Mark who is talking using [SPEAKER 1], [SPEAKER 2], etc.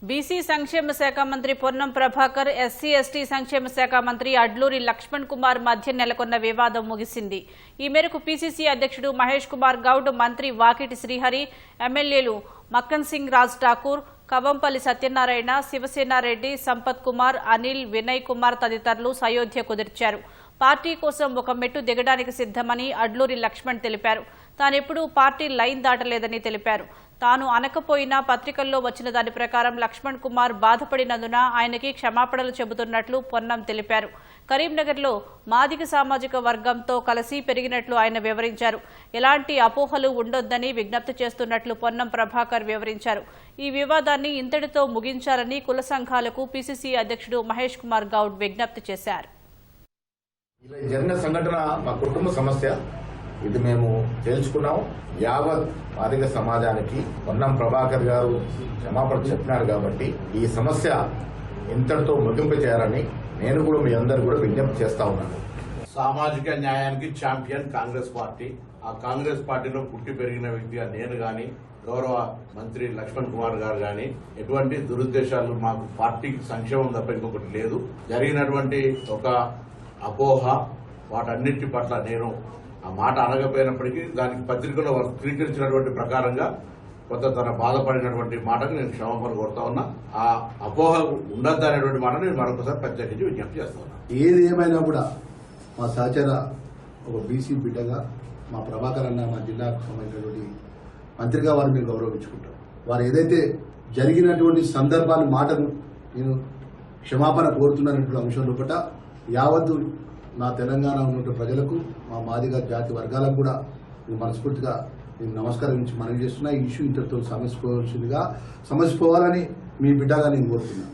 [SPEAKER 1] BC సంక్షేమ శాఖ మంత్రి పొన్నం ప్రభాకర్, ఎస్సీ ఎస్టీ సంక్షేమ శాఖ మంత్రి అడ్లూరి లక్ష్మణ్ కుమార్ మధ్య నెలకొన్న వివాదం ముగిసింది. ఈ మేరకు పీసీసీ అధ్యక్షుడు మహేష్ కుమార్ గౌడ్, మంత్రి వాకిటి శ్రీహరి, ఎమ్మెల్యేలు మక్కన్ సింగ్ రాజ్ ఠాకూర్, కవంపల్లి సత్యనారాయణ, శివసేనారెడ్డి, సంపత్ కుమార్, అనిల్, వినయ్ కుమార్ తదితరులు సయోధ్య కుదిర్చారు. పార్టీ కోసం ఒక మెట్టు దిగడానికి సిద్దమని అడ్లూరి లక్ష్మణ్ తెలిపారు. తానెప్పుడూ పార్టీ లైన్ దాటలేదని తెలిపారు. తాను అనకపోయినా పత్రికల్లో వచ్చిన దాని ప్రకారం లక్ష్మణ్ కుమార్ బాధపడినందున ఆయనకి క్షమాపణలు చెబుతున్నట్లు పొన్నం తెలిపారు. కరీంనగర్లో మాదిగ సామాజిక వర్గంతో కలిసి పెరిగినట్లు ఆయన వివరించారు. ఎలాంటి అపోహలు ఉండొద్దని విజ్ఞప్తి చేస్తున్నట్లు పొన్నం ప్రభాకర్ వివరించారు. ఈ వివాదాన్ని ఇంతటితో ముగించాలని కుల సంఘాలకు పీసీసీ అధ్యక్షుడు మహేష్ కుమార్ గౌడ్ విజ్ఞప్తి చేశారు.
[SPEAKER 2] ఇలా జరిగిన సంఘటన మా కుటుంబ సమస్య. ఇది మేము తెలుసుకున్నాం. యావత్ మాదిగ సమాజానికి పొన్నం ప్రభాకర్ గారు క్షమాపణ చెప్పినారు కాబట్టి ఈ సమస్య ఇంతటితో ముగింపు చేయాలని నేను కూడా మీ అందరూ కూడా విజ్ఞప్తి చేస్తా ఉన్నాను.
[SPEAKER 3] సామాజిక న్యాయానికి ఛాంపియన్ కాంగ్రెస్ పార్టీ. ఆ కాంగ్రెస్ పార్టీలో పుట్టి పెరిగిన వ్యక్తిగా నేను గాని, గౌరవ మంత్రి లక్ష్మణ్ కుమార్ గారు గాని ఎటువంటి దురుద్దేశాలు మాకు పార్టీకి సంక్షేమం తప్ప ఇంకొకటి లేదు. జరిగినటువంటి ఒక అపోహ వాటన్నిటి పట్ల నేను ఆ మాట అనకపోయినప్పటికీ దానికి పత్రికలో స్వీకరించినటువంటి ప్రకారంగా కొంత తన బాధపడినటువంటి మాటకు నేను క్షమాపణ కోరుతా ఉన్నా. ఆ అపోహ ఉండద్దు అనేటువంటి మాట నేను మరొకసారి ప్రత్యేకించి విజ్ఞప్తి చేస్తా ఉన్నా.
[SPEAKER 4] ఏది ఏమైనా కూడా మా సహచర ఒక బీసీ బిడ్డగా మా ప్రభాకర్ అన్న మా జిల్లాకు సంబంధించినటువంటి మంత్రిగా వారు మీరు గౌరవించుకుంటారు. వారు ఏదైతే జరిగినటువంటి సందర్భాన్ని మాటను నేను క్షమాపణ కోరుతున్నటువంటి అంశం లోపల యావత్తు నా తెలంగాణ ఉన్న ప్రజలకు, మా మాదిగ జాతి వర్గాలకు కూడా నేను మనస్ఫూర్తిగా నేను నమస్కరించి మనవి చేస్తున్నా. ఈ ఇష్యూ ఇంతటితో సమస్యపోవాలని మీ బిడ్డగా నేను కోరుతున్నాను.